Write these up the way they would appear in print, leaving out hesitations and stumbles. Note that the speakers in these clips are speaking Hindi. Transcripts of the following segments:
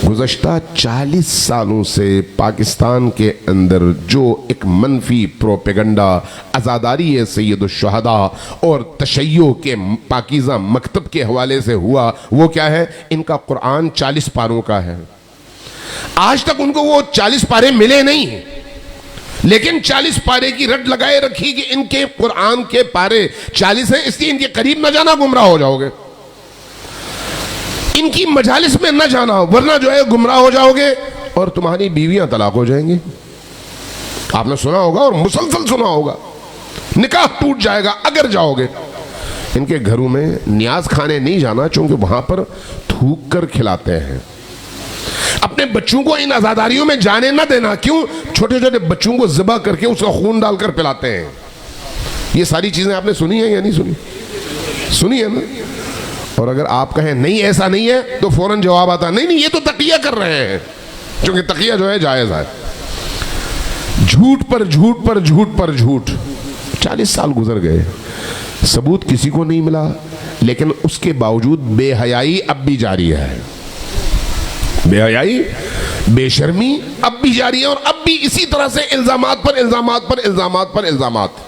गुज़श्ता 40 सालों से पाकिस्तान के अंदर जो एक मनफी प्रोपेगंडा आज़ादारी सैयदुश शुहदा और तशय्यो के पाकीज़ा मकतब के हवाले से हुआ, वो क्या है? इनका कुरान 40 पारों का है। आज तक उनको वो 40 पारे मिले नहीं हैं, लेकिन 40 पारे की रट लगाए रखी कि इनके कुरान के पारे 40 हैं, इसलिए इनके करीब न जाना, गुमराह हो जाओगे। इनकी मजालिस में न जाना, वरना जो है गुमराह हो जाओगे और तुम्हारी बीवियां तलाक हो जाएंगी। आपने सुना होगा और मुसलसल सुना होगा, निकाह टूट जाएगा अगर जाओगे। इनके घरों में नियाज खाने नहीं जाना, क्योंकि वहां पर थूक कर खिलाते हैं। अपने बच्चों को इन आजादारियों में जाने ना देना। क्यों? छोटे छोटे बच्चों को ज़िबा करके उसका खून डालकर पिलाते हैं। ये सारी चीजें आपने सुनी है या नहीं सुनी? सुनी है ना? और अगर आप कहें नहीं ऐसा नहीं है, तो फौरन जवाब आता नहीं नहीं ये तो तकिया कर रहे हैं, क्योंकि तकिया जो है जायज है। झूठ पर झूठ पर झूठ पर झूठ। 40 साल गुजर गए, सबूत किसी को नहीं मिला, लेकिन उसके बावजूद बेहयाई अब भी जारी है। बेहयाई, बेशर्मी अब भी जारी है, और अब भी इसी तरह से इल्जामात पर इल्जामात पर इल्जामात पर इल्जामात।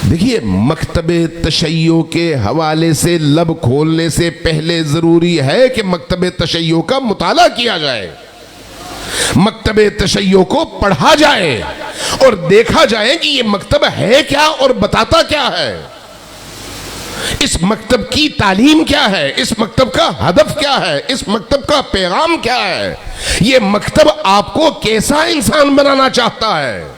देखिए, मकतबे तशय्यो के हवाले से लब खोलने से पहले जरूरी है कि मकतबे तशय्यो का मुताला किया जाए, मकतबे तशय्यो को पढ़ा जाए और देखा जाए कि ये मकतब है क्या और बताता क्या है, इस मकतब की तालीम क्या है, इस मकतब का हदफ क्या है, इस मकतब का पैगाम क्या है, ये मकतब आपको कैसा इंसान बनाना चाहता है।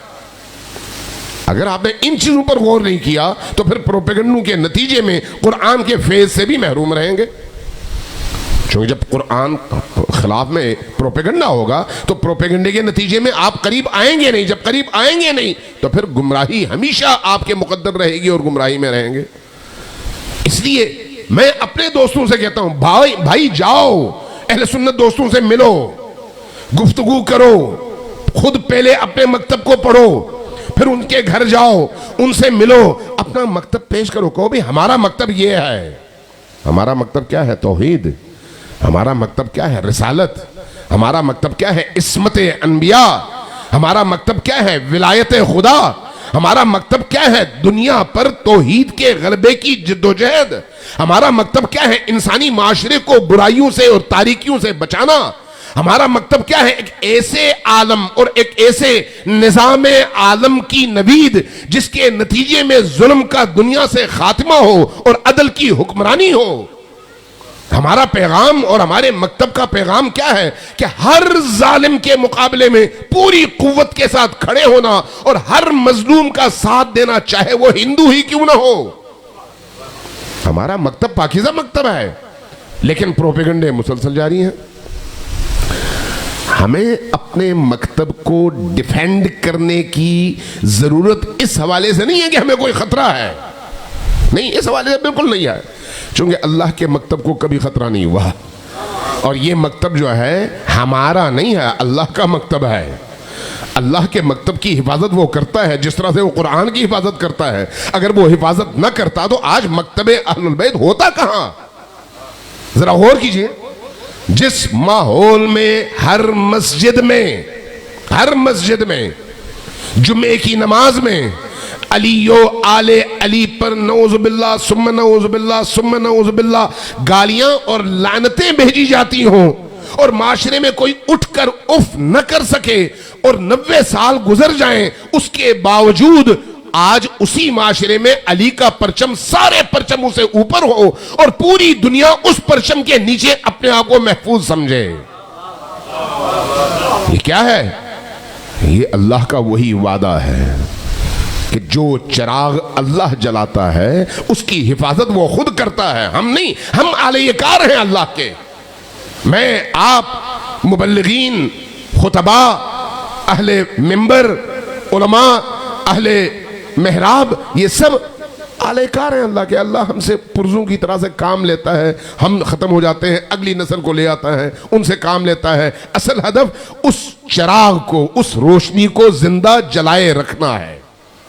अगर आपने इन चीजों पर गौर नहीं किया तो फिर प्रोपेगेंडों के नतीजे में कुरान के फेज से भी महरूम रहेंगे। क्योंकि जब कुरान खिलाफ में प्रोपेगेंडा होगा तो प्रोपेगेंडे के नतीजे में आप करीब आएंगे नहीं। जब करीब आएंगे नहीं तो फिर गुमराही हमेशा आपके मुकद्दर रहेगी और गुमराही में रहेंगे। इसलिए मैं अपने दोस्तों से कहता हूं, भाई जाओ, अहले सुन्नत दोस्तों से मिलो, गुफ्तगू करो, खुद पहले अपने मकतब को पढ़ो, फिर उनके घर जाओ, उनसे मिलो, अपना मकतब पेश करो, कहो भी हमारा मकतब ये है। हमारा मकतब क्या है? तौहीद। हमारा मकतब क्या है? रिसालत। हमारा मकतब क्या है? इस्मत अनबिया। हमारा मकतब क्या है? विलायत खुदा। हमारा मकतब क्या है? दुनिया पर तौहीद के गलबे की जिद्दोजहद। हमारा मकतब क्या है? इंसानी माशरे को बुराइयों से और तारीकियों से बचाना। हमारा मकतब क्या है? एक ऐसे आलम और एक ऐसे निजाम आलम की नवीद जिसके नतीजे में जुल्म का दुनिया से खात्मा हो और अदल की हुक्मरानी हो। हमारा पैगाम और हमारे मकतब का पैगाम क्या है? कि हर जालिम के मुकाबले में पूरी कुव्वत के साथ खड़े होना और हर मजलूम का साथ देना, चाहे वो हिंदू ही क्यों ना हो। हमारा मकतब पाकीज़ा मकतब है, लेकिन प्रोपेगेंडे मुसलसल जारी हैं। हमें अपने मकतब को डिफेंड करने की जरूरत इस हवाले से नहीं है कि हमें कोई खतरा है, नहीं, इस हवाले से बिल्कुल नहीं है, क्योंकि अल्लाह के मकतब को कभी खतरा नहीं हुआ। और ये मकतब जो है हमारा नहीं है, अल्लाह का मकतब है। अल्लाह के मकतब की हिफाजत वो करता है जिस तरह से वो कुरान की हिफाजत करता है। अगर वो हिफाजत न करता तो आज मकतबे अहलुल बैत होता कहां? जरा गौर कीजिए, जिस माहौल में हर मस्जिद में जुम्मे की नमाज में अलियो आले अली पर नऊज़ुबिल्लाह सुम्मा नऊज़ुबिल्लाह सुम्मा नऊज़ुबिल्लाह गालियां और लानतें भेजी जाती हों और माशरे में कोई उठकर उफ न कर सके और 90 साल गुजर जाएं, उसके बावजूद आज उसी माशरे में अली का परचम सारे परचमों से ऊपर हो और पूरी दुनिया उस परचम के नीचे अपने आप को महफूज समझे। ये क्या है? ये अल्लाह का वही वादा है कि जो चिराग अल्लाह जलाता है उसकी हिफाजत वो खुद करता है, हम नहीं। हम आलयकार हैं अल्लाह के। मैं, आप, मुबल्लिगीन, खुतबा, अहले मिंबर, उलमा, अहले मेहराब, ये सब आलयकार हैं अल्लाह के। अल्लाह हमसे पुर्जों की तरह से काम लेता है, हम खत्म हो जाते हैं, अगली नस्ल को ले आता है, उनसे काम लेता है। असल हदफ उस चिराग को, उस रोशनी को जिंदा जलाए रखना है।